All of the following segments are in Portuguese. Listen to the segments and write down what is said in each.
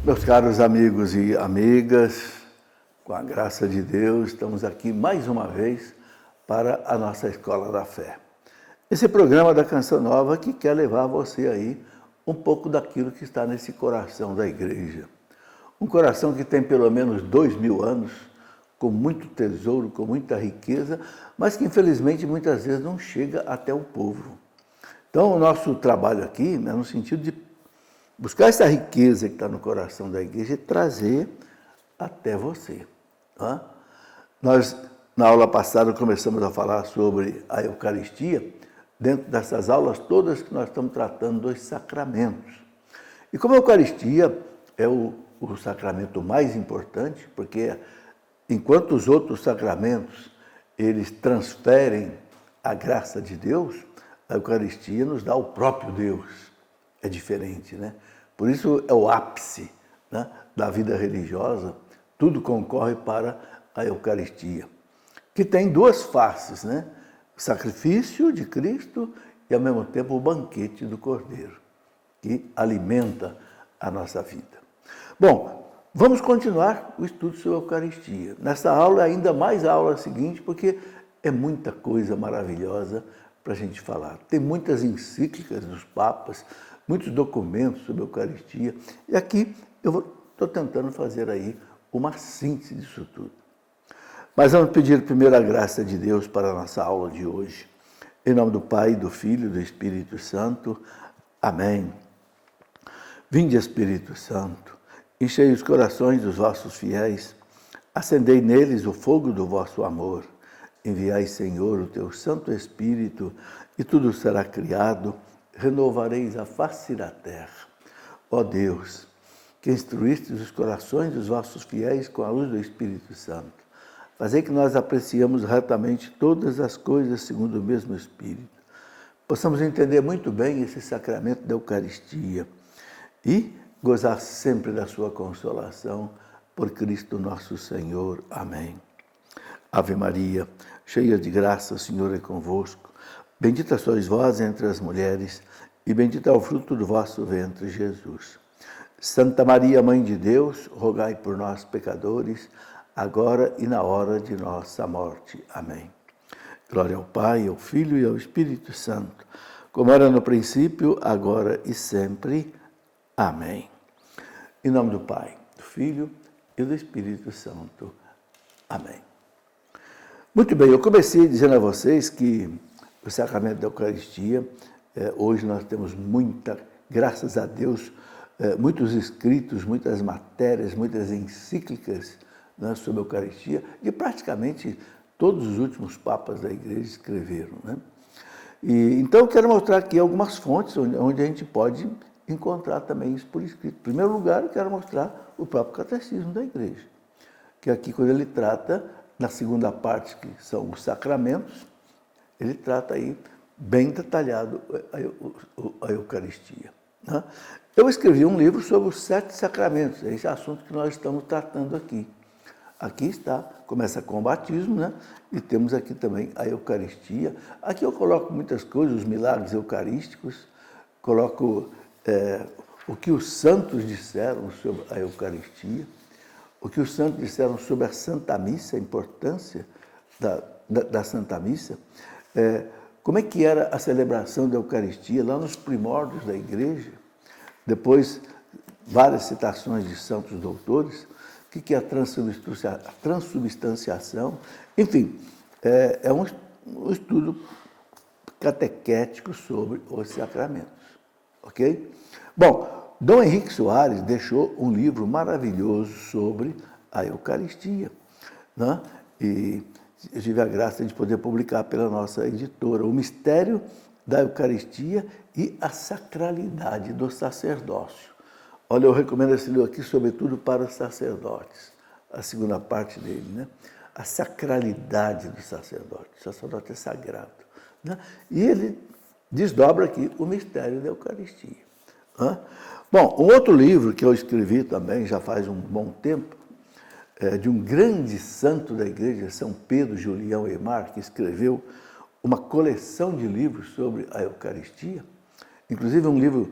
Meus caros amigos e amigas, com a graça de Deus, estamos aqui mais uma vez para a nossa Escola da Fé. Esse programa da Canção Nova que quer levar você aí um pouco daquilo que está nesse coração da igreja. Um coração que tem pelo menos 2000 anos, com muito tesouro, com muita riqueza, mas que infelizmente muitas vezes não chega até o povo. Então o nosso trabalho aqui é no sentido de buscar essa riqueza que está no coração da igreja e trazer até você. Tá? Nós, na aula passada, começamos a falar sobre a Eucaristia, dentro dessas aulas todas que nós estamos tratando dos sacramentos. E como a Eucaristia é o sacramento mais importante, porque enquanto os outros sacramentos, eles transferem a graça de Deus, a Eucaristia nos dá o próprio Deus. É diferente, né? Por isso é o ápice, né, da vida religiosa, tudo concorre para a Eucaristia, que tem duas faces, né? O sacrifício de Cristo e, ao mesmo tempo, o banquete do Cordeiro, que alimenta a nossa vida. Bom, vamos continuar o estudo sobre a Eucaristia. Nessa aula, ainda mais a aula seguinte, porque é muita coisa maravilhosa para a gente falar. Tem muitas encíclicas dos papas, muitos documentos sobre a Eucaristia. E aqui eu estou tentando fazer aí uma síntese disso tudo. Mas vamos pedir primeiro a graça de Deus para a nossa aula de hoje. Em nome do Pai, do Filho e do Espírito Santo. Amém. Vinde, Espírito Santo, enchei os corações dos vossos fiéis, acendei neles o fogo do vosso amor. Enviai, Senhor, o teu Santo Espírito, e tudo será criado, renovareis a face da terra. Ó Deus, que instruístes os corações dos vossos fiéis com a luz do Espírito Santo, fazei que nós apreciemos retamente todas as coisas segundo o mesmo Espírito, possamos entender muito bem esse sacramento da Eucaristia e gozar sempre da sua consolação, por Cristo nosso Senhor. Amém. Ave Maria, cheia de graça, o Senhor é convosco. Bendita sois vós entre as mulheres, e bendito é o fruto do vosso ventre, Jesus. Santa Maria, Mãe de Deus, rogai por nós, pecadores, agora e na hora de nossa morte. Amém. Glória ao Pai, ao Filho e ao Espírito Santo, como era no princípio, agora e sempre. Amém. Em nome do Pai, do Filho e do Espírito Santo. Amém. Muito bem, eu comecei dizendo a vocês que o sacramento da Eucaristia, hoje nós temos graças a Deus, muitos escritos, muitas matérias, muitas encíclicas, né, sobre a Eucaristia, e praticamente todos os últimos papas da Igreja escreveram. Né? Então, eu quero mostrar aqui algumas fontes onde a gente pode encontrar também isso por escrito. Em primeiro lugar, eu quero mostrar o próprio Catecismo da Igreja, que aqui, quando ele trata, na segunda parte, que são os sacramentos, ele trata aí bem detalhado a Eucaristia. Né? Eu escrevi um livro sobre os 7 sacramentos, esse assunto que nós estamos tratando aqui. Aqui está, começa com o batismo, né? E temos aqui também a Eucaristia. Aqui eu coloco muitas coisas, os milagres eucarísticos, coloco o que os santos disseram sobre a Eucaristia, o que os santos disseram sobre a Santa Missa, a importância da Santa Missa, como é que era a celebração da Eucaristia lá nos primórdios da Igreja, depois várias citações de santos doutores, o que é a transubstanciação, enfim, é um estudo catequético sobre os sacramentos, ok? Bom, Dom Henrique Soares deixou um livro maravilhoso sobre a Eucaristia, né? E eu tive a graça de poder publicar pela nossa editora, O Mistério da Eucaristia e a Sacralidade do Sacerdócio. Olha, eu recomendo esse livro aqui, sobretudo para os sacerdotes, a segunda parte dele, né? A sacralidade do sacerdote. O sacerdote é sagrado. Né? E ele desdobra aqui o mistério da Eucaristia. Né? Bom, um outro livro que eu escrevi também, já faz um bom tempo, de um grande santo da Igreja, São Pedro Julião Aymar, que escreveu uma coleção de livros sobre a Eucaristia, inclusive um livro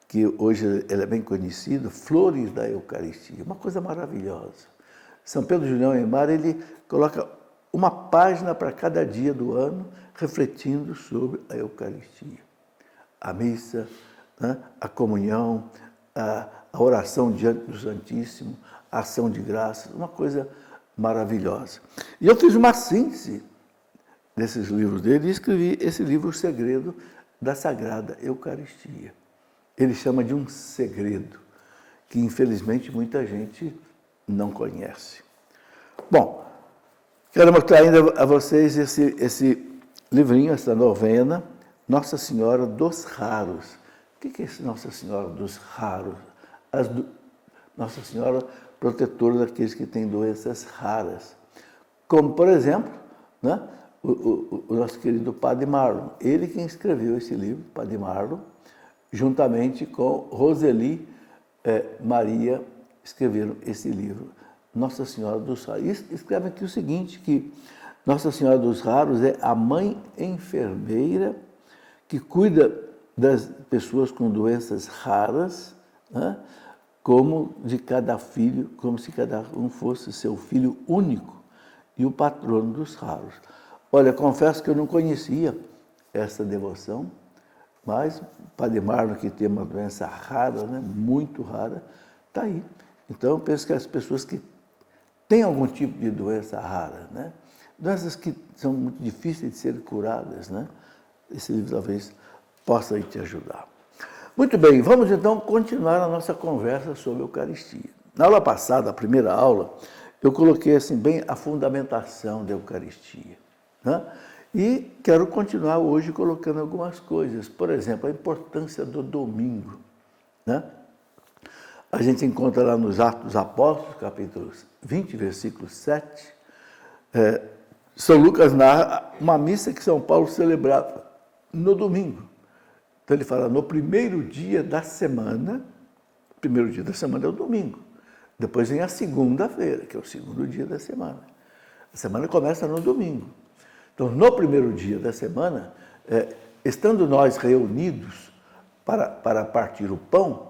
que hoje ele é bem conhecido, Flores da Eucaristia, uma coisa maravilhosa. São Pedro Julião Eymar, ele coloca uma página para cada dia do ano, refletindo sobre a Eucaristia. A missa, né? A comunhão, a oração diante do Santíssimo, a ação de graças, uma coisa maravilhosa. E eu fiz uma síntese desses livros dele e escrevi esse livro, O Segredo da Sagrada Eucaristia. Ele chama de um segredo, que infelizmente muita gente não conhece. Bom, quero mostrar ainda a vocês esse livrinho, essa novena, Nossa Senhora dos Raros. O que é esse Nossa Senhora dos Raros? Nossa Senhora protetora daqueles que têm doenças raras. Como, por exemplo, né, o nosso querido Padre Marlon. Ele quem escreveu esse livro, Padre Marlon, juntamente com Roseli Maria, escreveram esse livro, Nossa Senhora dos Raros. E escreve aqui o seguinte, que Nossa Senhora dos Raros é a mãe enfermeira que cuida das pessoas com doenças raras, né? Como de cada filho, como se cada um fosse seu filho único e o patrono dos raros. Olha, confesso que eu não conhecia essa devoção, mas Padre Marlon, que tem uma doença rara, né? Muito rara, está aí. Então, eu penso que as pessoas que têm algum tipo de doença rara, né? Doenças que são muito difíceis de serem curadas, né? Esse livro talvez possa aí te ajudar. Muito bem, vamos então continuar a nossa conversa sobre a Eucaristia. Na aula passada, a primeira aula, eu coloquei assim bem a fundamentação da Eucaristia, né? E quero continuar hoje colocando algumas coisas. Por exemplo, a importância do domingo, né? A gente encontra lá nos Atos dos Apóstolos, capítulo 20, versículo 7, São Lucas narra uma missa que São Paulo celebrava no domingo. Então ele fala, no primeiro dia da semana, o primeiro dia da semana é o domingo. Depois vem a segunda-feira, que é o segundo dia da semana. A semana começa no domingo. Então, no primeiro dia da semana, estando nós reunidos para partir o pão,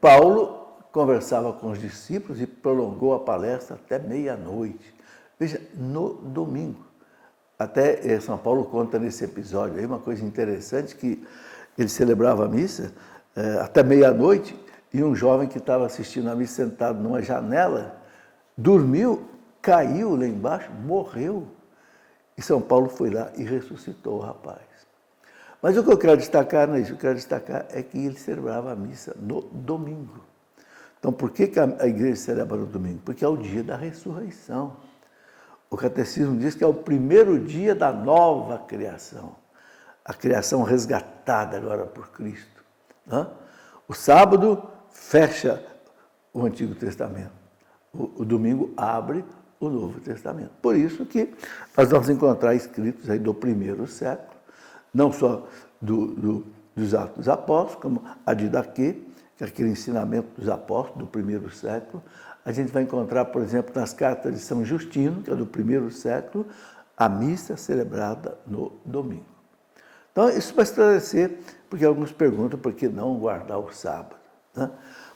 Paulo conversava com os discípulos e prolongou a palestra até meia-noite. Veja, no domingo. Até São Paulo conta nesse episódio aí uma coisa interessante, que ele celebrava a missa até meia-noite e um jovem que estava assistindo a missa sentado numa janela, dormiu, caiu lá embaixo, morreu. E São Paulo foi lá e ressuscitou o rapaz. Mas o que eu quero destacar não é isso, o que eu quero destacar é que ele celebrava a missa no domingo. Então, por que a igreja celebra no domingo? Porque é o dia da ressurreição. O catecismo diz que é o primeiro dia da nova criação, a criação resgatada agora por Cristo, né? O sábado fecha o Antigo Testamento, o domingo abre o Novo Testamento. Por isso que nós vamos encontrar escritos aí do primeiro século, não só dos Atos dos Apóstolos, como a Didaquê, que é aquele ensinamento dos apóstolos do primeiro século. A gente vai encontrar, por exemplo, nas cartas de São Justino, que é do primeiro século, a missa celebrada no domingo. Então, isso vai esclarecer, porque alguns perguntam por que não guardar o sábado, né?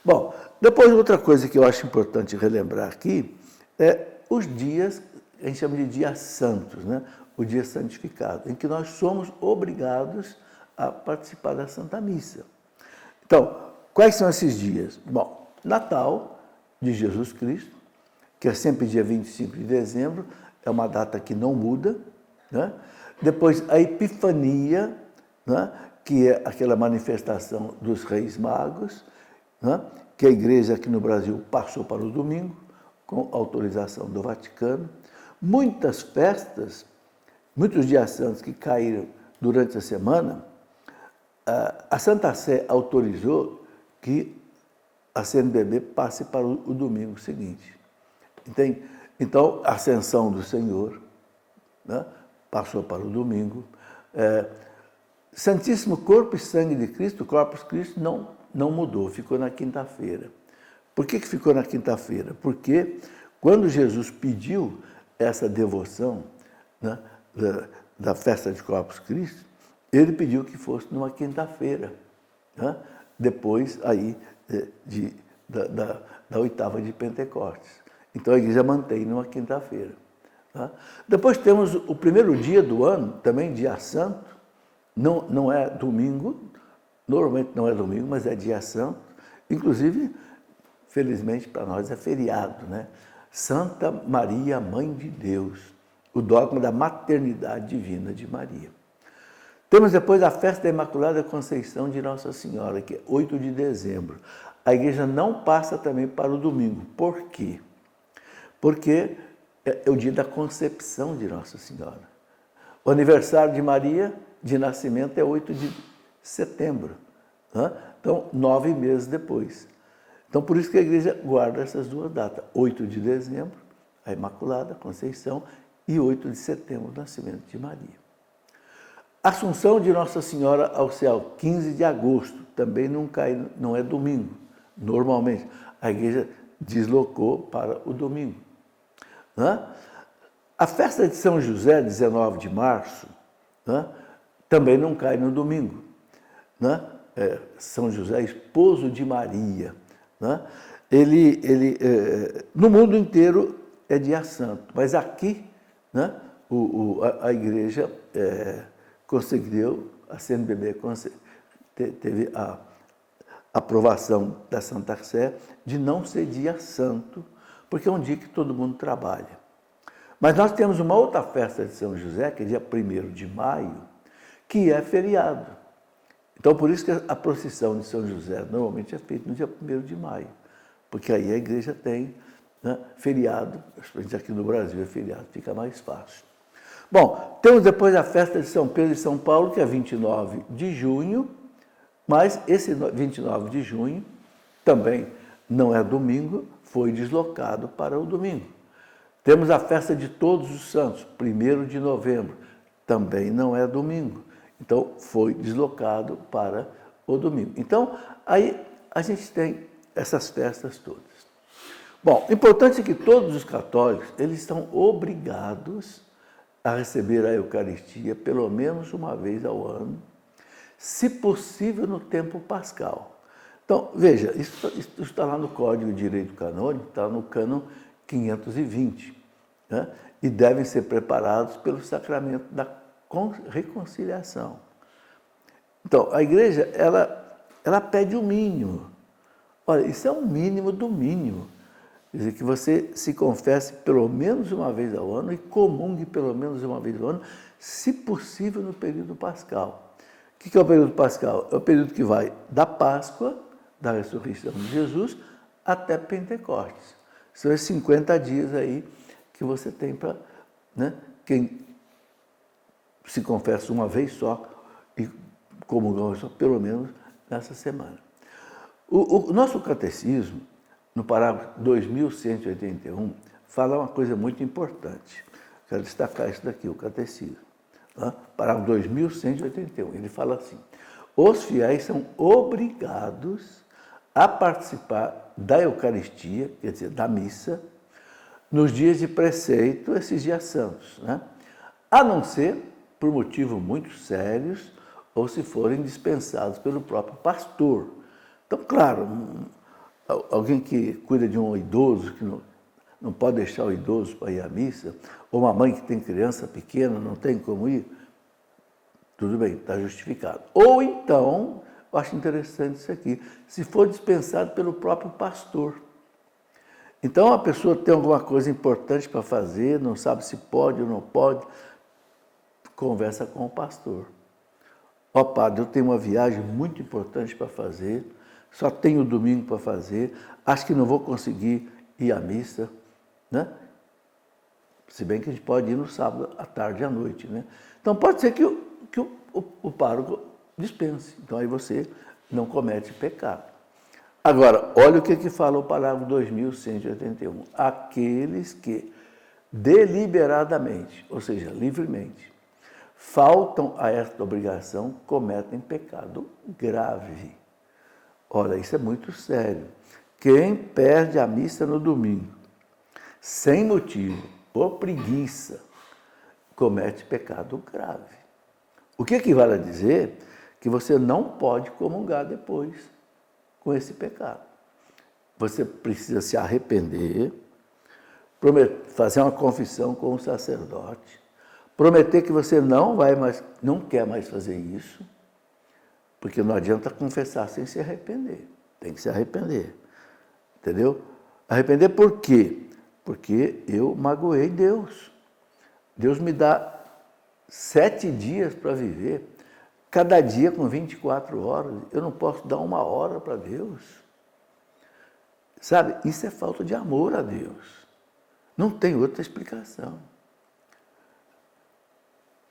Bom, depois outra coisa que eu acho importante relembrar aqui é os dias, a gente chama de dias santos, né? O dia santificado, em que nós somos obrigados a participar da Santa Missa. Então, quais são esses dias? Bom, Natal de Jesus Cristo, que é sempre dia 25 de dezembro, é uma data que não muda, né? Depois a Epifania, né? Que é aquela manifestação dos Reis Magos, né? Que a igreja aqui no Brasil passou para o domingo, com autorização do Vaticano. Muitas festas, muitos dias santos que caíram durante a semana, a Santa Sé autorizou que a CNBB passe para o domingo seguinte. Entende? Então, a Ascensão do Senhor, né, passou para o domingo. Santíssimo Corpo e Sangue de Cristo, o Corpus Christi, não mudou, ficou na quinta-feira. Por que ficou na quinta-feira? Porque quando Jesus pediu essa devoção, né, da festa de Corpus Christi, ele pediu que fosse numa quinta-feira, né? depois aí da oitava de Pentecostes. Então a igreja mantém numa quinta-feira. Tá? Depois temos o primeiro dia do ano, também dia santo, não é domingo, normalmente não é domingo, mas é dia santo, inclusive, felizmente para nós é feriado, né? Santa Maria, Mãe de Deus, o dogma da maternidade divina de Maria. Temos depois a festa da Imaculada Conceição de Nossa Senhora, que é 8 de dezembro. A igreja não passa também para o domingo. Por quê? Porque é o dia da concepção de Nossa Senhora. O aniversário de Maria, de nascimento, é 8 de setembro. Né? Então, 9 meses depois. Então, por isso que a igreja guarda essas duas datas. 8 de dezembro, a Imaculada Conceição, e 8 de setembro, o nascimento de Maria. Assunção de Nossa Senhora ao céu, 15 de agosto, também não é domingo. Normalmente, a igreja deslocou para o domingo. Né? A festa de São José, 19 de março, né? Também não cai no domingo. Né? São José, esposo de Maria. Né? No mundo inteiro é dia santo, mas aqui, né, a igreja conseguiu, a CNBB teve a aprovação da Santa Sé de não ser dia santo, porque é um dia que todo mundo trabalha. Mas nós temos uma outra festa de São José, que é dia 1º de maio, que é feriado. Então, por isso que a procissão de São José normalmente é feita no dia 1º de maio, porque aí a igreja tem, né, feriado, principalmente aqui no Brasil é feriado, fica mais fácil. Bom, temos depois a festa de São Pedro e São Paulo, que é 29 de junho, mas esse 29 de junho também não é domingo, foi deslocado para o domingo. Temos a festa de Todos os Santos, 1º de novembro, também não é domingo. Então, foi deslocado para o domingo. Então, aí a gente tem essas festas todas. Bom, importante é que todos os católicos, eles estão obrigados a receber a Eucaristia pelo menos uma vez ao ano, se possível no tempo pascal. Então, veja, isso está lá no Código de Direito Canônico, está no cânon 520, né? E devem ser preparados pelo sacramento da reconciliação. Então, a igreja, ela pede o mínimo. Olha, isso é um mínimo do mínimo. Quer dizer, que você se confesse pelo menos uma vez ao ano e comungue pelo menos uma vez ao ano, se possível no período pascal. O que é o período pascal? É o período que vai da Páscoa, da ressurreição de Jesus, até Pentecostes. São esses 50 dias aí que você tem para, né, quem se confessa uma vez só e comunga só, pelo menos nessa semana. O nosso catecismo, no parágrafo 2181, fala uma coisa muito importante. Quero destacar isso daqui, o catecismo. Tá? Parágrafo 2181, ele fala assim: os fiéis são obrigados a participar da Eucaristia, quer dizer, da missa, nos dias de preceito, esses dias santos, né? A não ser por motivos muito sérios ou se forem dispensados pelo próprio pastor. Então, claro, alguém que cuida de um idoso, que não pode deixar o idoso para ir à missa, ou uma mãe que tem criança pequena, não tem como ir, tudo bem, está justificado. Ou então, eu acho interessante isso aqui, se for dispensado pelo próprio pastor. Então, a pessoa tem alguma coisa importante para fazer, não sabe se pode ou não pode, conversa com o pastor. Ó, padre, eu tenho uma viagem muito importante para fazer, só tenho domingo para fazer, acho que não vou conseguir ir à missa, né? Se bem que a gente pode ir no sábado, à tarde e à noite, né? Então, pode ser que o pároco dispense. Então, aí você não comete pecado. Agora, olha o que fala o parágrafo 2181. Aqueles que deliberadamente, ou seja, livremente, faltam a esta obrigação, cometem pecado grave. Olha, isso é muito sério. Quem perde a missa no domingo, sem motivo, por preguiça, comete pecado grave. O que equivale a dizer que você não pode comungar depois. com esse pecado. Você precisa se arrepender, fazer uma confissão com o sacerdote, prometer que você não quer mais fazer isso, porque não adianta confessar sem se arrepender. Tem que se arrepender. Entendeu? Arrepender por quê? Porque eu magoei Deus. Deus me dá 7 dias para viver, cada dia com 24 horas. Eu não posso dar 1 hora para Deus. Sabe? Isso é falta de amor a Deus. Não tem outra explicação.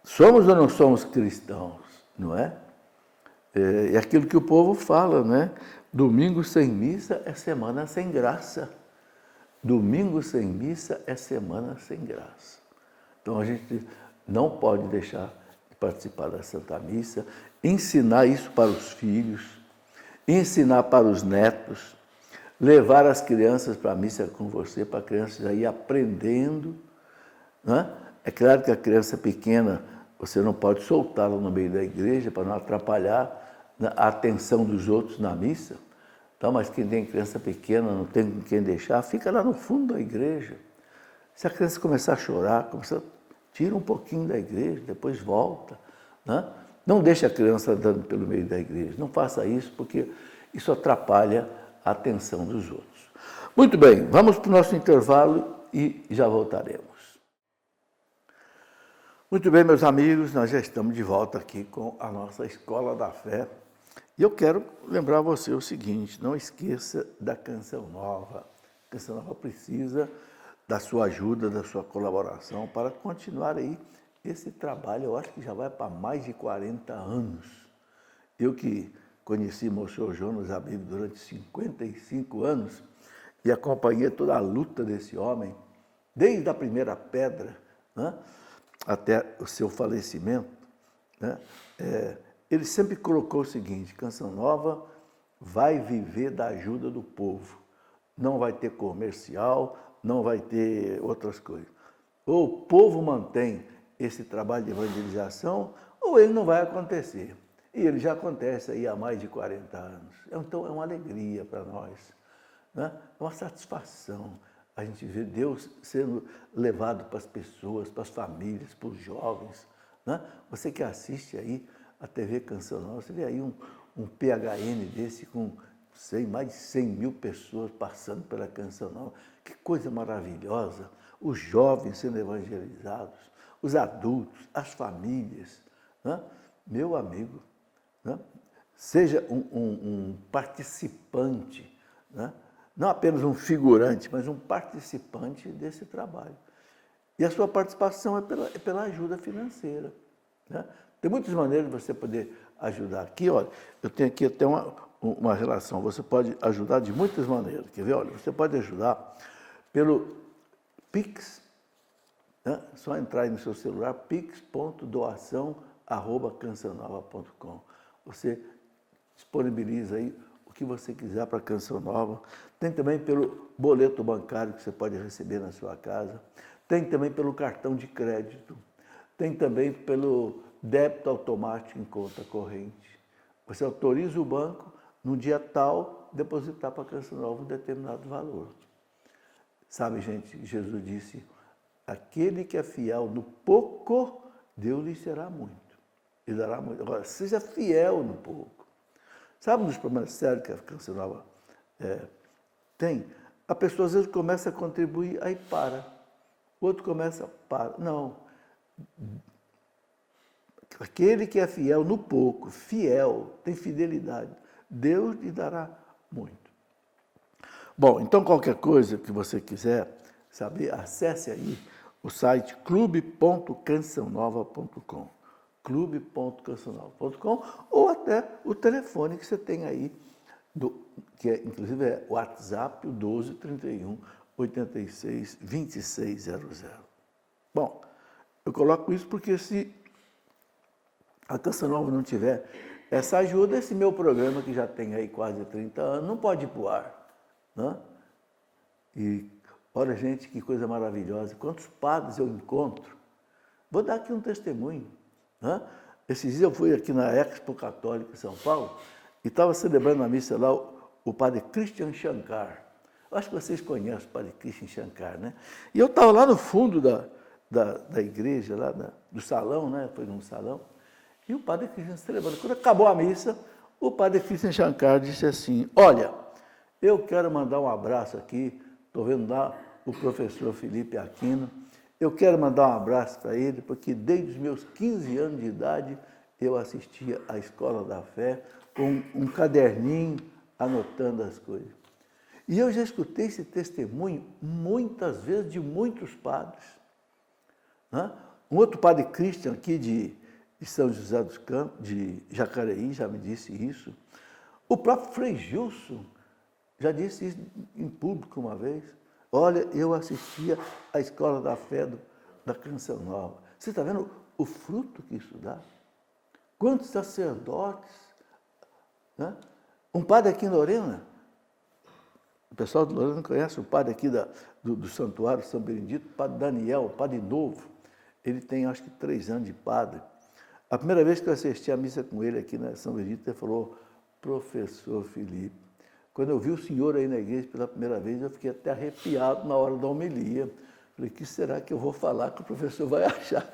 Somos ou não somos cristãos, não é? É aquilo que o povo fala, né? Domingo sem missa é semana sem graça. Domingo sem missa é semana sem graça. Então a gente não pode deixar de participar da Santa Missa, ensinar isso para os filhos, ensinar para os netos, levar as crianças para a missa com você, para a criança já ir aprendendo. Né? É claro que a criança pequena, você não pode soltá-la no meio da igreja para não atrapalhar a atenção dos outros na missa. Então, mas quem tem criança pequena, não tem com quem deixar, fica lá no fundo da igreja. Se a criança começar a chorar, tira um pouquinho da igreja, depois volta. Né? Não deixe a criança andando pelo meio da igreja. Não faça isso, porque isso atrapalha a atenção dos outros. Muito bem, vamos para o nosso intervalo e já voltaremos. Muito bem, meus amigos, nós já estamos de volta aqui com a nossa Escola da Fé. E eu quero lembrar você o seguinte, não esqueça da Canção Nova. A Canção Nova precisa da sua ajuda, da sua colaboração para continuar aí esse trabalho. Eu acho que já vai para mais de 40 anos. Eu que conheci o Monsenhor Jonas Abib durante 55 anos e acompanhei toda a luta desse homem, desde a primeira pedra, né, até o seu falecimento, né, ele sempre colocou o seguinte: Canção Nova vai viver da ajuda do povo. Não vai ter comercial, não vai ter outras coisas. Ou o povo mantém esse trabalho de evangelização, ou ele não vai acontecer. E ele já acontece aí há mais de 40 anos. Então é uma alegria para nós, né? É uma satisfação a gente ver Deus sendo levado para as pessoas, para as famílias, para os jovens, né? Você que assiste aí a TV Canção Nova, você vê aí um PHN desse com mais de 100 mil pessoas passando pela Canção Nova. Que coisa maravilhosa! Os jovens sendo evangelizados, os adultos, as famílias, né? Meu amigo, né? Seja um participante, né? Não apenas um figurante, mas um participante desse trabalho. E a sua participação é pela ajuda financeira, né? Tem muitas maneiras de você poder ajudar. Aqui, olha, eu tenho aqui até uma relação. Você pode ajudar de muitas maneiras. Quer ver? Olha, você pode ajudar pelo Pix, né? É só entrar aí no seu celular, pix.doação@cançãonova.com. Você disponibiliza aí o que você quiser para a Canção Nova. Tem também pelo boleto bancário que você pode receber na sua casa. Tem também pelo cartão de crédito. Tem também pelo débito automático em conta corrente. Você autoriza o banco, no dia tal, depositar para a Canção Nova um determinado valor. Sabe, gente, Jesus disse, aquele que é fiel no pouco, Deus lhe será muito. Ele dará muito. Agora, seja fiel no pouco. Sabe um dos problemas sérios que a Canção Nova tem? A pessoa às vezes começa a contribuir, aí para. O outro começa, para. Não. Aquele que é fiel no pouco, fiel, tem fidelidade, Deus lhe dará muito. Bom, então qualquer coisa que você quiser saber, acesse aí o site clube.cançãonova.com, clube.cançãonova.com, ou até o telefone que você tem aí, que inclusive é o WhatsApp, o 12 31 86 2600. Bom, eu coloco isso porque se a Canção Nova não tiver essa ajuda, esse meu programa, que já tem aí quase 30 anos, não pode ir para o ar. Né? E olha, gente, que coisa maravilhosa. Quantos padres eu encontro. Vou dar aqui um testemunho. Né? Esses dias eu fui aqui na Expo Católica em São Paulo e estava celebrando a missa lá o padre Christian Shankar. Eu acho que vocês conhecem o padre Christian Shankar, né? E eu estava lá no fundo da igreja, lá do salão, né? Foi num salão, e o padre Christian celebrando. Quando acabou a missa, o padre Christian Shankar disse assim: olha, eu quero mandar um abraço aqui, estou vendo lá o professor Felipe Aquino, eu quero mandar um abraço para ele, porque desde os meus 15 anos de idade eu assistia à Escola da Fé com um caderninho anotando as coisas. E eu já escutei esse testemunho muitas vezes de muitos padres. Né? Um outro padre Christian aqui de São José dos Campos, de Jacareí, já me disse isso. O próprio Frei Gilson já disse isso em público uma vez. Olha, eu assistia à Escola da Fé da Canção Nova. Você está vendo o fruto que isso dá? Quantos sacerdotes? Né? Um padre aqui em Lorena, o pessoal de Lorena conhece o padre aqui do Santuário São Benedito, o padre Daniel, o padre novo. Ele tem, acho que, 3 anos de padre. A primeira vez que eu assisti a missa com ele aqui na São Benedito, ele falou: professor Felipe, quando eu vi o senhor aí na igreja pela primeira vez, eu fiquei até arrepiado na hora da homilia. Falei: o que será que eu vou falar que o professor vai achar?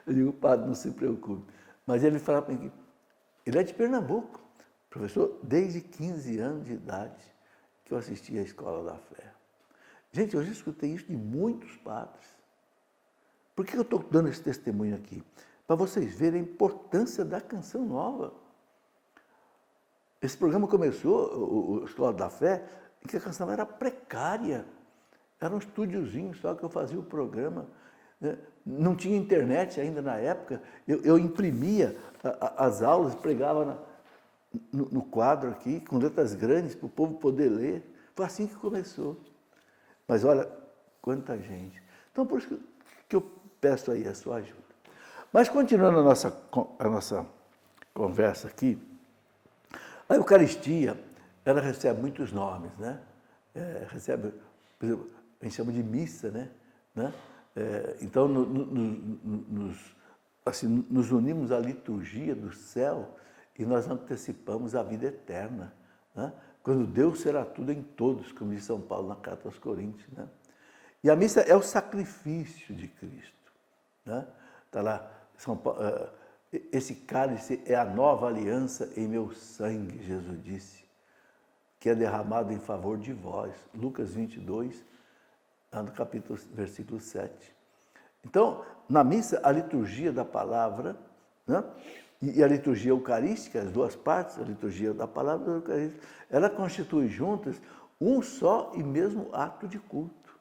Eu digo: padre, não se preocupe. Mas ele fala para mim que ele é de Pernambuco, professor, desde 15 anos de idade que eu assisti à Escola da Fé. Gente, eu já escutei isso de muitos padres. Por que eu estou dando esse testemunho aqui? Para vocês verem a importância da Canção Nova. Esse programa começou, a Escola da Fé, em que a Canção Nova era precária. Era um estúdiozinho só que eu fazia o programa. Não tinha internet ainda na época. Eu imprimia as aulas, pregava no quadro aqui, com letras grandes, para o povo poder ler. Foi assim que começou. Mas olha, quanta gente. Então, por isso que eu peço aí a sua ajuda. Mas, continuando a nossa conversa aqui, a Eucaristia, ela recebe muitos nomes, né? Recebe, por exemplo, a gente chama de missa, né? Então, nos unimos à liturgia do céu e nós antecipamos a vida eterna, né? Quando Deus será tudo em todos, como diz São Paulo na carta aos Coríntios, né? E a missa é o sacrifício de Cristo, né? Está lá, esse cálice é a nova aliança em meu sangue, Jesus disse, que é derramado em favor de vós. Lucas 22, no capítulo, versículo 7. Então, na missa, a liturgia da palavra, né? E a liturgia eucarística, as duas partes, a liturgia da palavra e a eucarística, ela constitui juntas um só e mesmo ato de culto,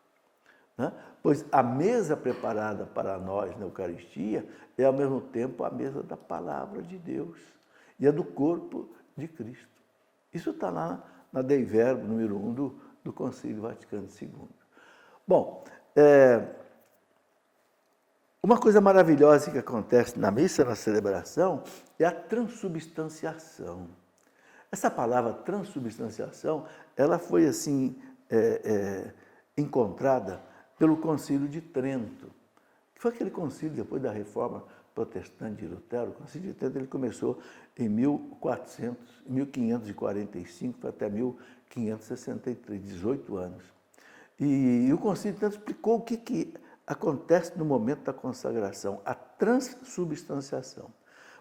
né? Pois a mesa preparada para nós na Eucaristia é ao mesmo tempo a mesa da palavra de Deus e a do corpo de Cristo. Isso está lá na Dei Verbo, número 1 do Concílio Vaticano II. Bom, uma coisa maravilhosa que acontece na missa, na celebração, é a transubstanciação. Essa palavra transubstanciação, ela foi assim encontrada pelo Concílio de Trento, que foi aquele concílio depois da Reforma Protestante de Lutero. O Concílio de Trento ele começou em 1545 até 1563, 18 anos. E o Concílio de Trento explicou o que acontece no momento da consagração, a transubstanciação.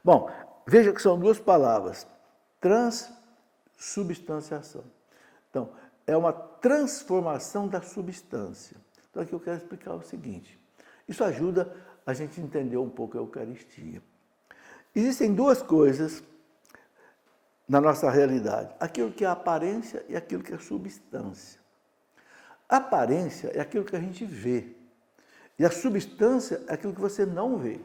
Bom, veja que são duas palavras, transubstanciação. Então, é uma transformação da substância. Então, aqui eu quero explicar o seguinte, isso ajuda a gente a entender um pouco a Eucaristia. Existem duas coisas na nossa realidade, aquilo que é aparência e aquilo que é substância. A aparência é aquilo que a gente vê, e a substância é aquilo que você não vê.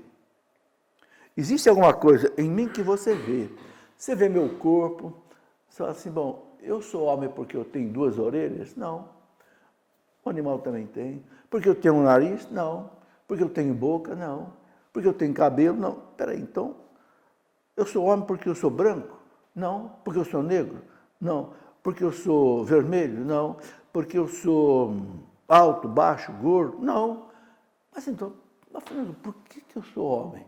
Existe alguma coisa em mim que você vê. Você vê meu corpo, você fala assim, bom, eu sou homem porque eu tenho 2 orelhas? Não. O animal também tem. Porque eu tenho um nariz? Não. Porque eu tenho boca? Não. Porque eu tenho cabelo? Não. Espera aí, então, eu sou homem porque eu sou branco? Não. Porque eu sou negro? Não. Porque eu sou vermelho? Não. Porque eu sou alto, baixo, gordo? Não. Mas então, Fernando, por que eu sou homem?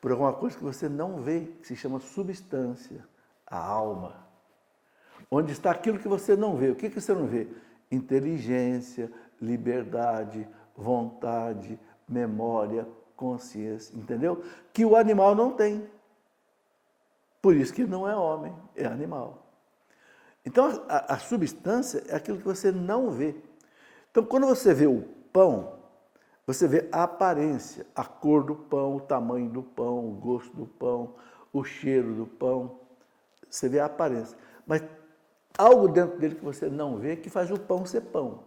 Por alguma coisa que você não vê, que se chama substância, a alma. onde está aquilo que você não vê. O que você não vê? Inteligência, liberdade, vontade, memória, consciência, entendeu? Que o animal não tem. Por isso que não é homem, é animal. Então, a substância é aquilo que você não vê. Então, quando você vê o pão, você vê a aparência, a cor do pão, o tamanho do pão, o gosto do pão, o cheiro do pão. Você vê a aparência. Mas algo dentro dele que você não vê que faz o pão ser pão.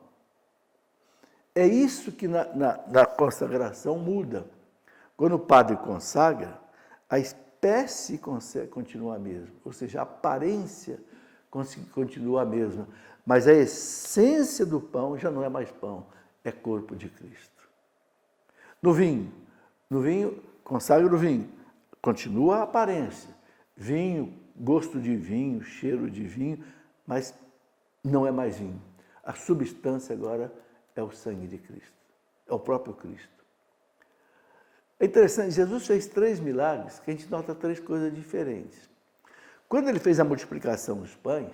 É isso que na consagração muda. Quando o padre consagra, a espécie continua a mesma, ou seja, a aparência continua a mesma, mas a essência do pão já não é mais pão, é corpo de Cristo. No vinho, consagra o vinho, continua a aparência, vinho, gosto de vinho, cheiro de vinho, mas não é mais vinho. A substância agora é o sangue de Cristo, é o próprio Cristo. É interessante, Jesus fez 3 milagres que a gente nota 3 coisas diferentes. Quando ele fez a multiplicação dos pães,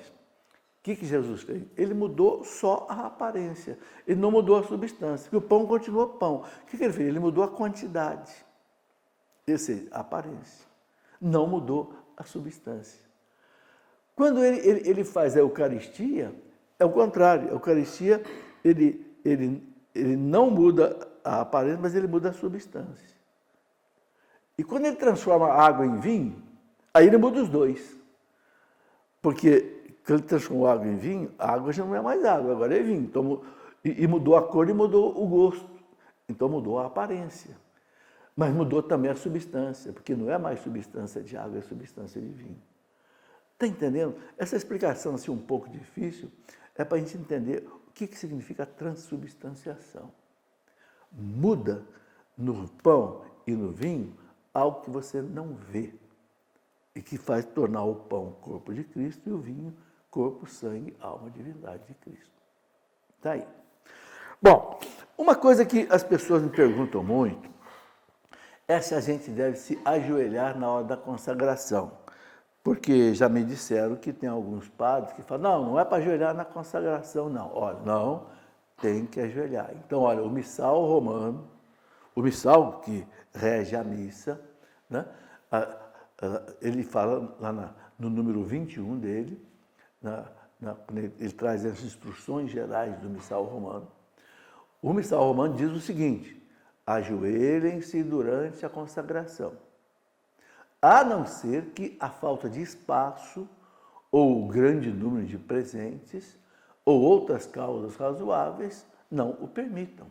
o que Jesus fez? Ele mudou só a aparência, ele não mudou a substância, porque o pão continuou pão. O que ele fez? Ele mudou a quantidade, a aparência, não mudou a substância. Quando ele faz a Eucaristia, é o contrário, a Eucaristia ele não muda a aparência, mas ele muda a substância. E quando ele transforma a água em vinho, aí ele muda os dois. Porque quando ele transformou a água em vinho, a água já não é mais água, agora é vinho. Então, e mudou a cor e mudou o gosto. Então mudou a aparência. Mas mudou também a substância, porque não é mais substância de água, é substância de vinho. Está entendendo? Essa explicação assim, um pouco difícil é para a gente entender o que significa transubstanciação. Muda no pão e no vinho algo que você não vê e que faz tornar o pão corpo de Cristo e o vinho corpo, sangue, alma, divindade de Cristo. Está aí. Bom, uma coisa que as pessoas me perguntam muito é se a gente deve se ajoelhar na hora da consagração. Porque já me disseram que tem alguns padres que falam, não é para ajoelhar na consagração, não. Olha, não, tem que ajoelhar. Então, olha, o missal romano, o missal que rege a missa, né? Ele fala lá no número 21 dele, ele traz as instruções gerais do missal romano. O missal romano diz o seguinte: ajoelhem-se durante a consagração, a não ser que a falta de espaço ou o grande número de presentes ou outras causas razoáveis não o permitam.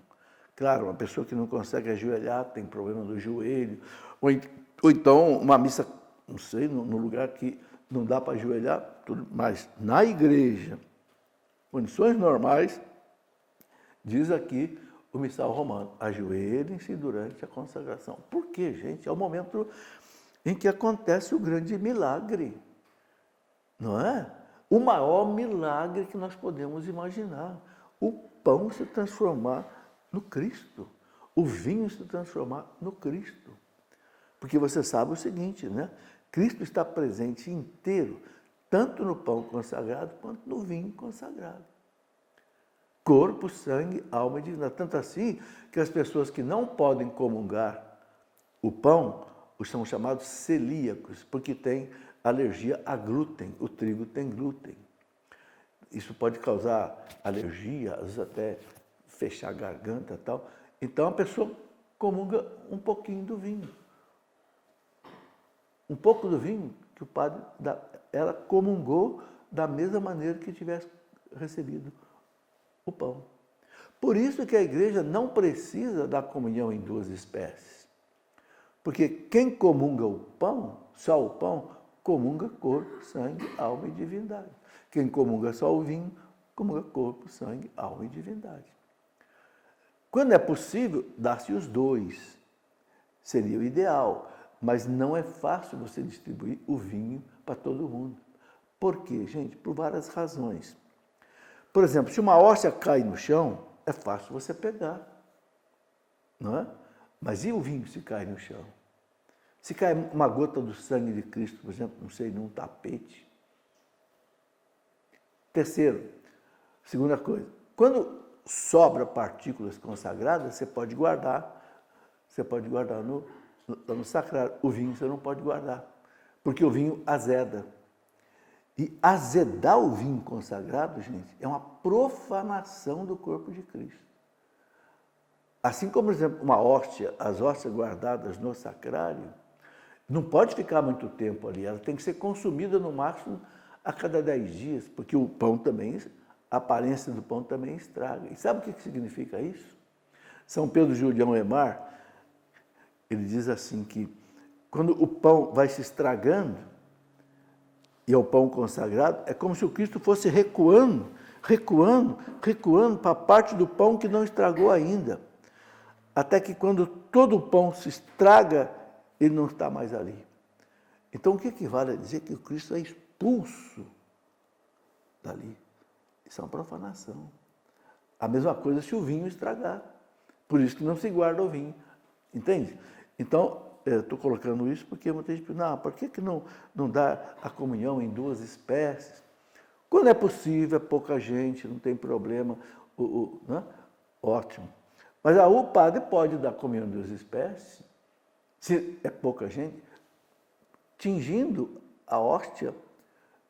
Claro, uma pessoa que não consegue ajoelhar, tem problema do joelho, ou então uma missa, não sei, no lugar que não dá para ajoelhar, tudo, mas na igreja, condições normais, diz aqui o missal romano, ajoelhem-se durante a consagração. Por quê, gente? É o momento em que acontece o grande milagre, não é? O maior milagre que nós podemos imaginar, o pão se transformar no Cristo, o vinho se transformar no Cristo. Porque você sabe o seguinte, né? Cristo está presente inteiro, tanto no pão consagrado quanto no vinho consagrado. Corpo, sangue, alma e divindade. Tanto assim que as pessoas que não podem comungar o pão, os são chamados celíacos, porque têm alergia a glúten. O trigo tem glúten. Isso pode causar alergia, às vezes até fechar a garganta e tal. Então a pessoa comunga um pouquinho do vinho. Um pouco do vinho que o padre dá, ela comungou da mesma maneira que tivesse recebido o pão. Por isso que a igreja não precisa da comunhão em 2 espécies. Porque quem comunga o pão, só o pão, comunga corpo, sangue, alma e divindade. Quem comunga só o vinho, comunga corpo, sangue, alma e divindade. Quando é possível, dá-se os 2. Seria o ideal, mas não é fácil você distribuir o vinho para todo mundo. Por quê, gente? Por várias razões. Por exemplo, se uma hóstia cai no chão, é fácil você pegar, não é? Mas e o vinho se cai no chão? Se cai uma gota do sangue de Cristo, por exemplo, não sei, num tapete, Terceiro, segunda coisa, quando sobra partículas consagradas, você pode guardar no sacrário. O vinho você não pode guardar, porque o vinho azeda. E azedar o vinho consagrado, gente, é uma profanação do corpo de Cristo. Assim como, por exemplo, uma hóstia, as hóstias guardadas no sacrário, não pode ficar muito tempo ali, ela tem que ser consumida no máximo a cada 10 dias, porque o pão também, a aparência do pão também estraga. E sabe o que significa isso? São Pedro Julião Aymar, ele diz assim que quando o pão vai se estragando, e é o pão consagrado, é como se o Cristo fosse recuando para a parte do pão que não estragou ainda. Até que quando todo o pão se estraga, ele não está mais ali. Então, o que equivale a dizer que o Cristo é expulso dali? Isso é uma profanação. A mesma coisa se o vinho estragar. Por isso que não se guarda o vinho. Entende? Então, estou colocando isso porque muita gente pensa, por que não dá a comunhão em 2 espécies? Quando é possível, é pouca gente, não tem problema, né? Ótimo. Mas o padre pode dar comunhão em 2 espécies, se é pouca gente, tingindo a hóstia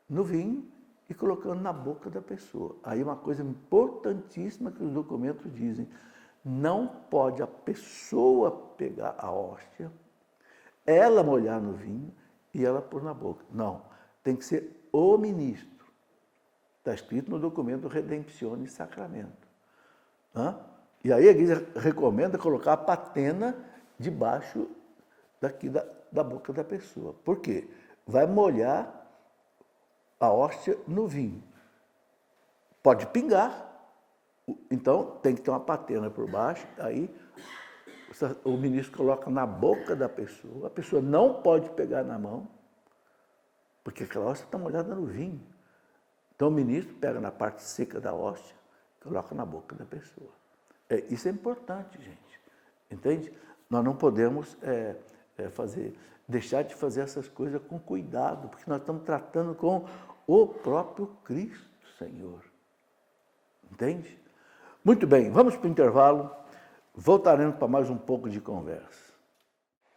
no vinho e colocando na boca da pessoa. Aí uma coisa importantíssima que os documentos dizem, não pode a pessoa pegar a hóstia, ela molhar no vinho e ela pôr na boca. Não, tem que ser o ministro. Está escrito no documento Redemptione Sacramento. E aí a igreja recomenda colocar a patena debaixo daqui da boca da pessoa. Por quê? Vai molhar a hóstia no vinho. Pode pingar. Então, tem que ter uma patena por baixo, aí o ministro coloca na boca da pessoa, a pessoa não pode pegar na mão, porque aquela hóstia está molhada no vinho. Então, o ministro pega na parte seca da hóstia, coloca na boca da pessoa. Isso é importante, gente. Entende? Nós não podemos deixar de fazer essas coisas com cuidado, porque nós estamos tratando com o próprio Cristo, Senhor. Entende? Muito bem, vamos para o intervalo. Voltaremos para mais um pouco de conversa.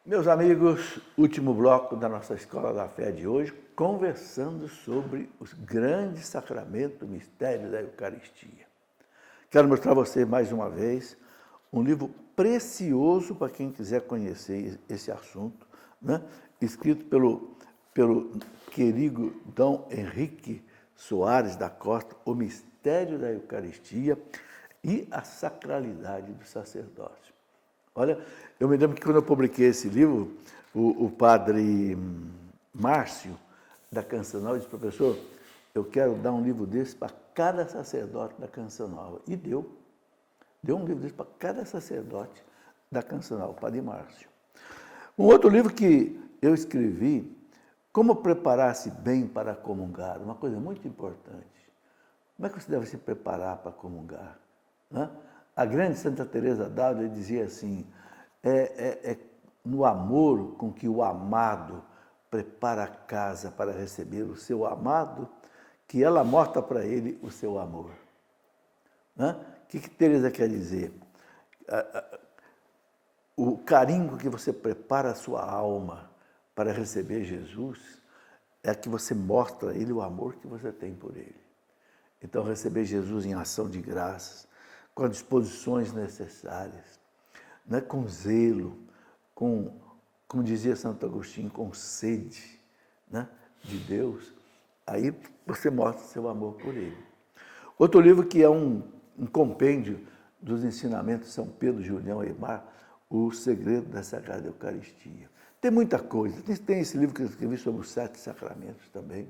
Meus amigos, último bloco da nossa Escola da Fé de hoje, conversando sobre os grandes sacramentos, o mistério da Eucaristia. Quero mostrar a você mais uma vez um livro precioso para quem quiser conhecer esse assunto, né? Escrito pelo querido Dom Henrique Soares da Costa, O Mistério da Eucaristia e a Sacralidade do Sacerdócio. Olha, eu me lembro que quando eu publiquei esse livro, o padre Márcio, da Canção Nova, disse, professor, eu quero dar um livro desse para cada sacerdote da Canção Nova. E deu um livro desse para cada sacerdote da Canção Nova, o padre Márcio. Um outro livro que eu escrevi, Como Preparar-se Bem para Comungar, uma coisa muito importante. Como é que você deve se preparar para comungar? A grande Santa Teresa d'Ávila dizia assim, no amor com que o amado prepara a casa para receber o seu amado, que ela mostra para ele o seu amor. O que Teresa quer dizer? O carinho que você prepara a sua alma para receber Jesus é que você mostra a ele o amor que você tem por ele. Então, receber Jesus em ação de graças, com as disposições necessárias, né? Com zelo, como dizia Santo Agostinho, com sede, né? De Deus, aí você mostra seu amor por ele. Outro livro que é um compêndio dos ensinamentos de São Pedro Julião Aymar, O Segredo da Sagrada Eucaristia. Tem muita coisa, tem esse livro que eu escrevi sobre os 7 sacramentos também,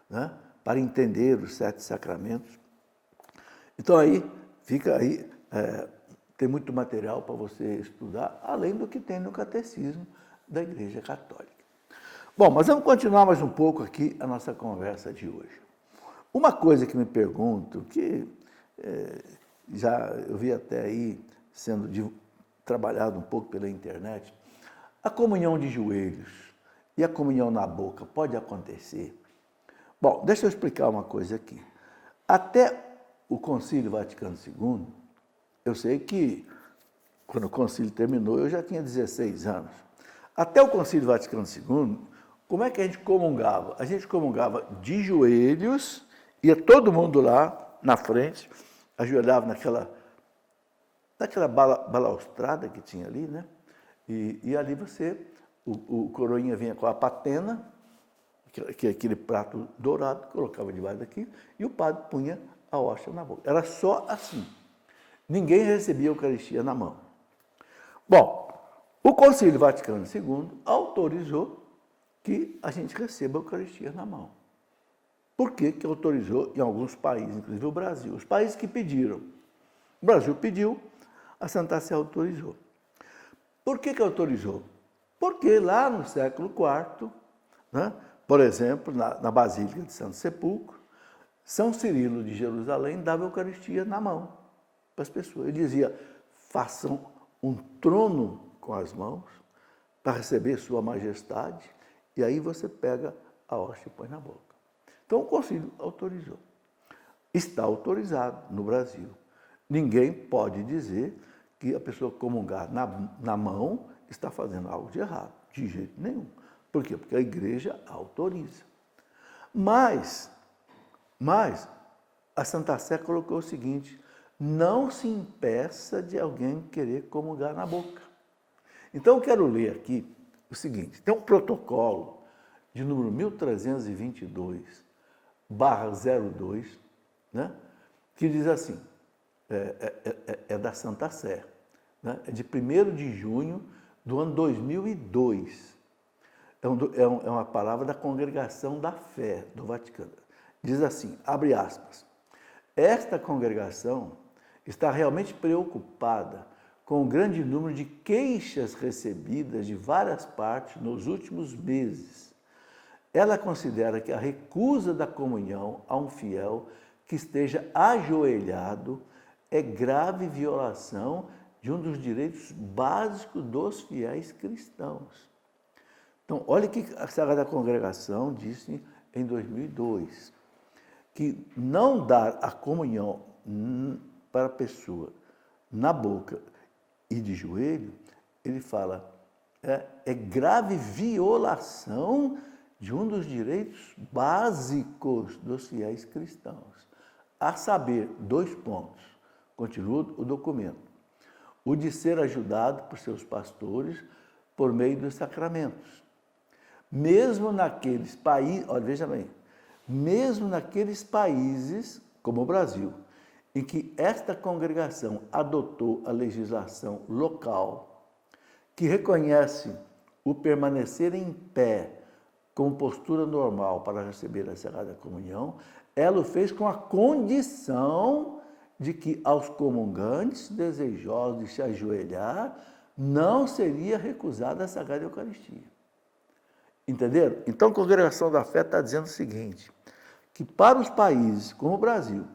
né? Para entender os 7 sacramentos. Então aí, fica aí, tem muito material para você estudar, além do que tem no Catecismo da Igreja Católica. Bom, mas vamos continuar mais um pouco aqui a nossa conversa de hoje. Uma coisa que me pergunto, que já eu vi até aí sendo trabalhado um pouco pela internet, a comunhão de joelhos e a comunhão na boca pode acontecer? Bom, deixa eu explicar uma coisa aqui. Até o Concílio Vaticano II, eu sei que, quando o concílio terminou, eu já tinha 16 anos. Até o Concílio Vaticano II, como é que a gente comungava? A gente comungava de joelhos, ia todo mundo lá na frente, ajoelhava naquela balaustrada que tinha ali, né? E ali o coroinha vinha com a patena, que é aquele prato dourado, colocava debaixo daqui, e o padre punha a hóstia na boca. Era só assim. Ninguém recebia a Eucaristia na mão. Bom, o Concílio Vaticano II autorizou que a gente receba a Eucaristia na mão. Por que que autorizou em alguns países, inclusive o Brasil? Os países que pediram. O Brasil pediu, a Santa Sé autorizou. Por que que autorizou? Porque lá no século IV, né, por exemplo, na Basílica de Santo Sepulcro, São Cirilo de Jerusalém dava a Eucaristia na mão para as pessoas. Ele dizia, façam um trono com as mãos para receber sua majestade, e aí você pega a hóstia e põe na boca. Então o concílio autorizou. Está autorizado no Brasil. Ninguém pode dizer que a pessoa comungar na mão está fazendo algo de errado, de jeito nenhum. Por quê? Porque a igreja autoriza. Mas a Santa Sé colocou o seguinte, não se impeça de alguém querer comungar na boca. Então eu quero ler aqui o seguinte, tem um protocolo de número 1322/02, né, que diz assim, é da Santa Sé, né, é de 1º de junho do ano 2002. É uma palavra da Congregação da Fé do Vaticano. Diz assim, abre aspas, esta congregação está realmente preocupada com o grande número de queixas recebidas de várias partes nos últimos meses. Ela considera que a recusa da comunhão a um fiel que esteja ajoelhado é grave violação de um dos direitos básicos dos fiéis cristãos. Então, olha o que a Sagrada Congregação disse em 2002, que não dar a comunhão para a pessoa na boca e de joelho, ele fala, é grave violação de um dos direitos básicos dos fiéis cristãos. A saber, 2 pontos, continua o documento, o de ser ajudado por seus pastores por meio dos sacramentos. Mesmo naqueles países, olha, veja bem, mesmo naqueles países, como o Brasil, em que esta congregação adotou a legislação local, que reconhece o permanecer em pé com postura normal para receber a Sagrada Comunhão, ela o fez com a condição de que aos comungantes desejosos de se ajoelhar não seria recusada a Sagrada Eucaristia. Entenderam? Então a Congregação da Fé está dizendo o seguinte, que para os países como o Brasil,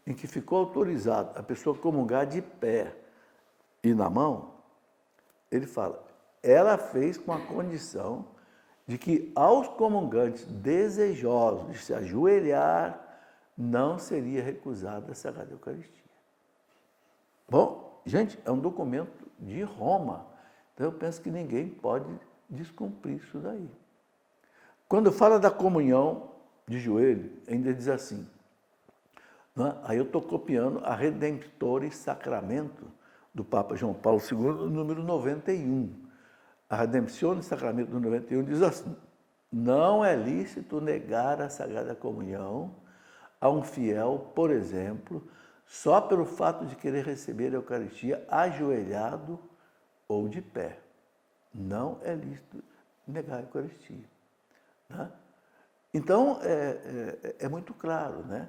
em que ficou autorizado a pessoa comungar de pé e na mão, ele fala, ela fez com a condição de que aos comungantes desejosos de se ajoelhar, não seria recusada a Sagrada Eucaristia. Bom, gente, é um documento de Roma, então eu penso que ninguém pode descumprir isso daí. Quando fala da comunhão de joelho, ainda diz assim, né? Aí eu estou copiando a Redemptoris Sacramento do Papa João Paulo II, número 91. A Redemptionis Sacramento do 91 diz assim, não é lícito negar a Sagrada Comunhão a um fiel, por exemplo, só pelo fato de querer receber a Eucaristia ajoelhado ou de pé. Não é lícito negar a Eucaristia. Né? Então, é muito claro, né?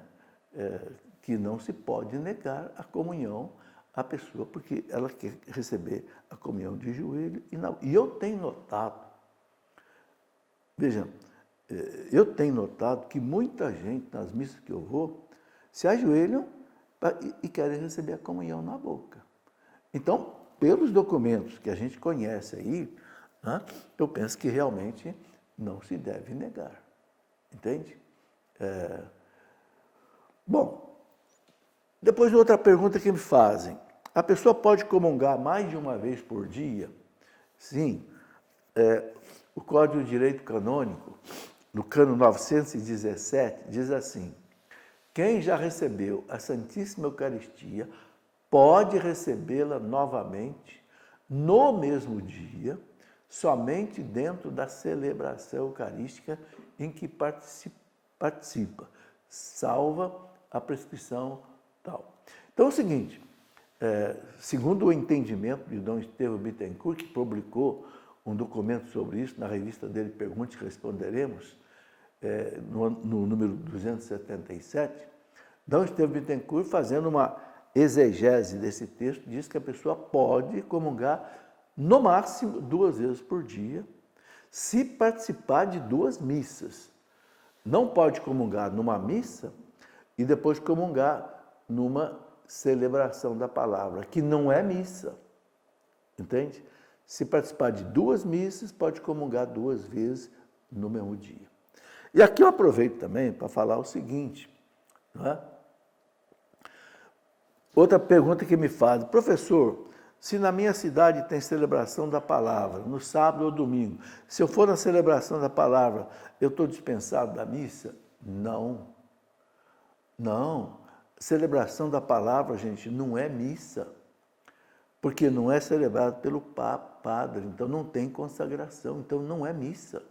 Que não se pode negar a comunhão à pessoa, porque ela quer receber a comunhão de joelho. E eu tenho notado, veja, eu tenho notado que muita gente, nas missas que eu vou, se ajoelham e querem receber a comunhão na boca. Então, pelos documentos que a gente conhece aí, né, eu penso que realmente não se deve negar, entende? Bom, depois outra pergunta que me fazem. A pessoa pode comungar mais de uma vez por dia? Sim. O Código de Direito Canônico, no cano 917, diz assim: quem já recebeu a Santíssima Eucaristia pode recebê-la novamente no mesmo dia, somente dentro da celebração eucarística em que participa, salva a prescrição tal. Então é o seguinte, segundo o entendimento de Dom Estevão Bittencourt, que publicou um documento sobre isso na revista dele, Pergunte e Responderemos, no número 277, Dom Estevão Bittencourt, fazendo uma exegese desse texto, diz que a pessoa pode comungar no máximo 2 vezes por dia, se participar de 2 missas. Não pode comungar numa missa e depois comungar numa celebração da palavra, que não é missa. Entende? Se participar de 2 missas, pode comungar 2 vezes no mesmo dia. E aqui eu aproveito também para falar o seguinte, não é? Outra pergunta que me fazem: professor, se na minha cidade tem celebração da palavra, no sábado ou domingo, se eu for na celebração da palavra, eu estou dispensado da missa? Não. Não. Celebração da palavra, gente, não é missa, porque não é celebrado pelo padre, então não tem consagração, então não é missa.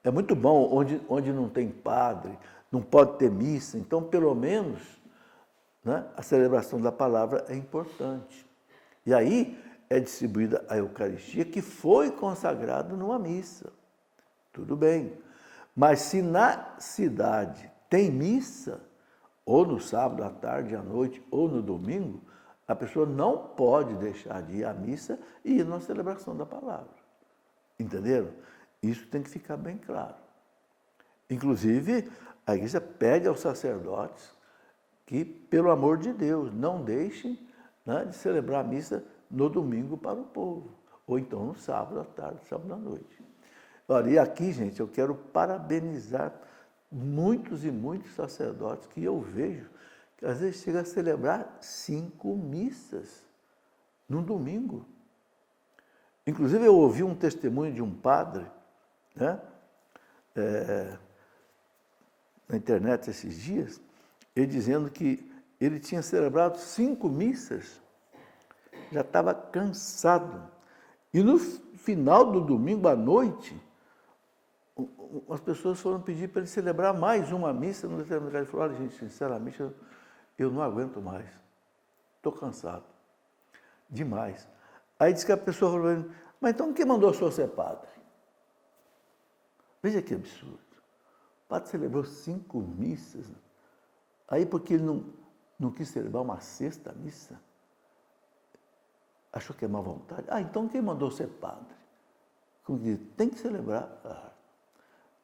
É muito bom onde não tem padre, não pode ter missa, então pelo menos, né, a celebração da palavra é importante. E aí é distribuída a Eucaristia, que foi consagrada numa missa. Tudo bem. Mas se na cidade tem missa, ou no sábado à tarde, à noite, ou no domingo, a pessoa não pode deixar de ir à missa e ir na celebração da palavra. Entenderam? Isso tem que ficar bem claro. Inclusive, a igreja pede aos sacerdotes que, pelo amor de Deus, não deixem, né, de celebrar a missa no domingo para o povo, ou então no sábado à tarde, sábado à noite. Olha, e aqui, gente, eu quero parabenizar muitos e muitos sacerdotes que eu vejo que às vezes chegam a celebrar 5 missas num domingo. Inclusive, eu ouvi um testemunho de um padre, né, na internet esses dias, ele dizendo que ele tinha celebrado 5 missas, já estava cansado. E no final do domingo à noite, as pessoas foram pedir para ele celebrar mais uma missa. No determinado lugar, ele falou: olha, gente, sinceramente, eu não aguento mais. Estou cansado. Demais. Aí disse que a pessoa falou para ele: mas então quem mandou o senhor ser padre? Veja que absurdo. O padre celebrou 5 missas. Aí, porque ele não quis celebrar uma 6ª missa, achou que é má vontade. Ah, então quem mandou ser padre? Como diz, tem que celebrar.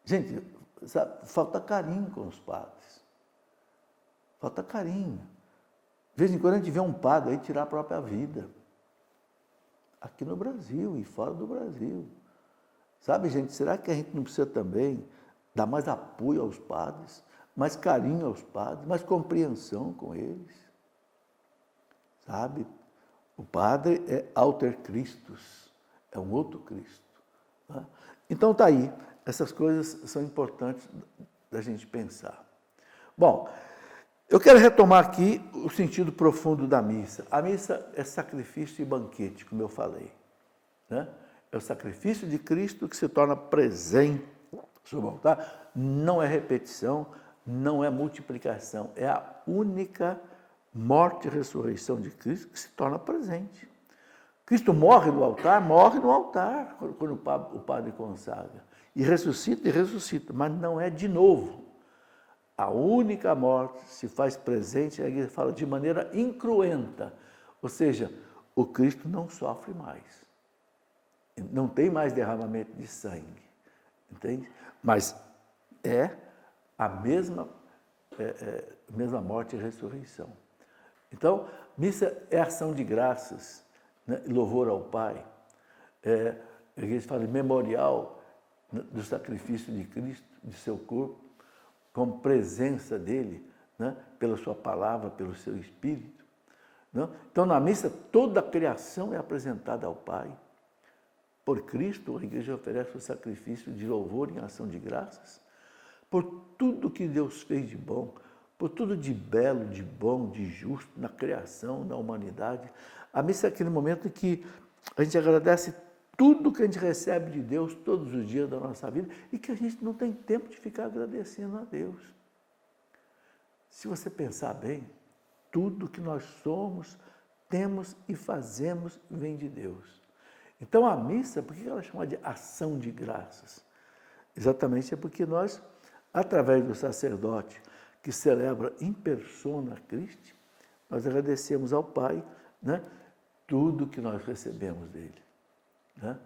Gente, sabe, falta carinho com os padres. Falta carinho. De vez em quando a gente vê um padre aí tirar a própria vida. Aqui no Brasil e fora do Brasil. Sabe, gente, será que a gente não precisa também dar mais apoio aos padres, mais carinho aos padres, mais compreensão com eles? Sabe? O padre é alter Christus, é um outro Cristo. Tá? Então está aí, essas coisas são importantes da gente pensar. Bom, eu quero retomar aqui o sentido profundo da missa. A missa é sacrifício e banquete, como eu falei, né? É o sacrifício de Cristo que se torna presente sobre o altar. Não é repetição, não é multiplicação, é a única morte e ressurreição de Cristo que se torna presente. Cristo morre no altar, quando o padre consagra. E ressuscita, mas não é de novo. A única morte se faz presente, a igreja fala, de maneira incruenta. Ou seja, o Cristo não sofre mais. Não tem mais derramamento de sangue. Entende? Mas é a mesma morte e ressurreição. Então, missa é ação de graças, né? Louvor ao Pai. A igreja fala de memorial do sacrifício de Cristo, de seu corpo, como presença dele né? Pela sua palavra, pelo seu Espírito. Não? Então, na missa, toda a criação é apresentada ao Pai. Por Cristo, a igreja oferece o sacrifício de louvor em ação de graças, por tudo que Deus fez de bom, por tudo de belo, de bom, de justo na criação, na humanidade. A missa é aquele momento em que a gente agradece tudo que a gente recebe de Deus todos os dias da nossa vida e que a gente não tem tempo de ficar agradecendo a Deus. Se você pensar bem, tudo que nós somos, temos e fazemos vem de Deus. Então a missa, por que ela chama de ação de graças? Exatamente é porque nós, através do sacerdote que celebra in persona Christi, nós agradecemos ao Pai, né, tudo que nós recebemos dele. Né?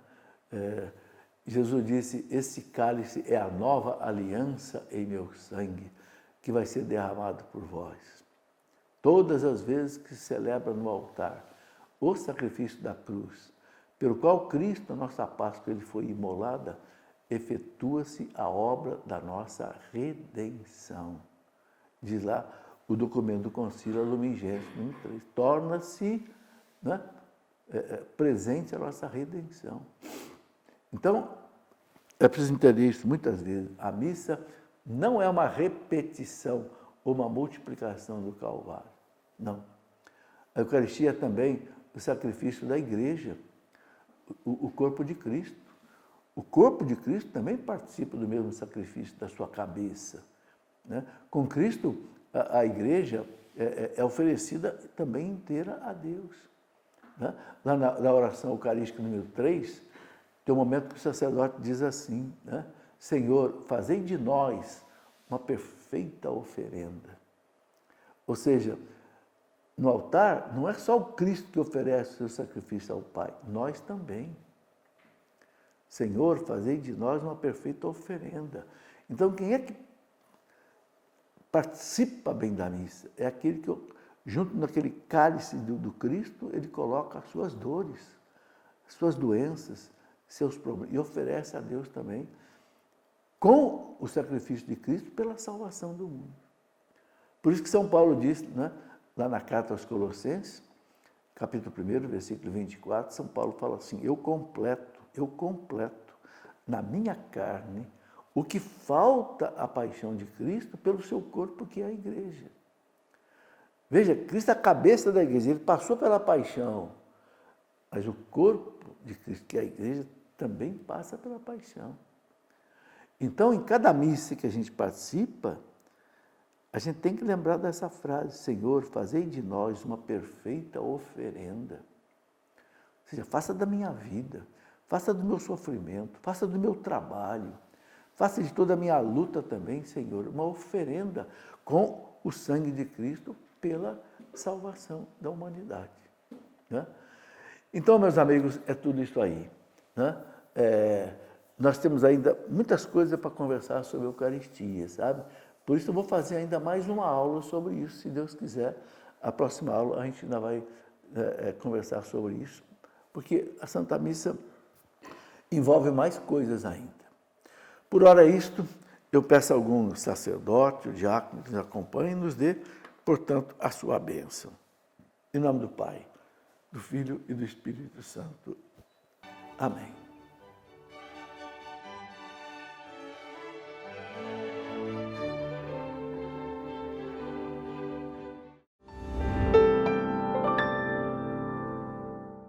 Jesus disse, esse cálice é a nova aliança em meu sangue, que vai ser derramado por vós. Todas as vezes que se celebra no altar o sacrifício da cruz, pelo qual Cristo, a nossa Páscoa, ele foi imolada, efetua-se a obra da nossa redenção. Diz lá o documento do Concílio Lumen Gentium 3. Torna-se, né, presente a nossa redenção. Então, é preciso entender isso muitas vezes. A missa não é uma repetição ou uma multiplicação do Calvário. Não. A Eucaristia é também o sacrifício da igreja, o corpo de Cristo. O corpo de Cristo também participa do mesmo sacrifício da sua cabeça. Né? Com Cristo, a igreja é oferecida também inteira a Deus. Né? Lá na oração eucarística número 3, tem um momento que o sacerdote diz assim, né? Senhor, fazei de nós uma perfeita oferenda. Ou seja, no altar, não é só o Cristo que oferece o seu sacrifício ao Pai, nós também. Senhor, fazei de nós uma perfeita oferenda. Então, quem é que participa bem da missa? É aquele que, junto naquele cálice do Cristo, ele coloca as suas dores, as suas doenças, seus problemas, e oferece a Deus também, com o sacrifício de Cristo, pela salvação do mundo. Por isso que São Paulo diz, né, lá na carta aos Colossenses, capítulo 1, versículo 24, São Paulo fala assim, eu completo na minha carne o que falta à paixão de Cristo pelo seu corpo, que é a igreja. Veja, Cristo é a cabeça da igreja, ele passou pela paixão, mas o corpo de Cristo, que é a igreja, também passa pela paixão. Então, em cada missa que a gente participa, a gente tem que lembrar dessa frase, Senhor, fazei de nós uma perfeita oferenda. Ou seja, faça da minha vida, faça do meu sofrimento, faça do meu trabalho, faça de toda a minha luta também, Senhor, uma oferenda com o sangue de Cristo pela salvação da humanidade. Né? Então, meus amigos, é tudo isso aí. Né? Nós temos ainda muitas coisas para conversar sobre a Eucaristia, sabe? Por isso eu vou fazer ainda mais uma aula sobre isso, se Deus quiser. A próxima aula a gente ainda vai conversar sobre isso, porque a Santa Missa envolve mais coisas ainda. Por hora isto, eu peço a algum sacerdote, o diácono que nos acompanhe e nos dê, portanto, a sua bênção. Em nome do Pai, do Filho e do Espírito Santo. Amém.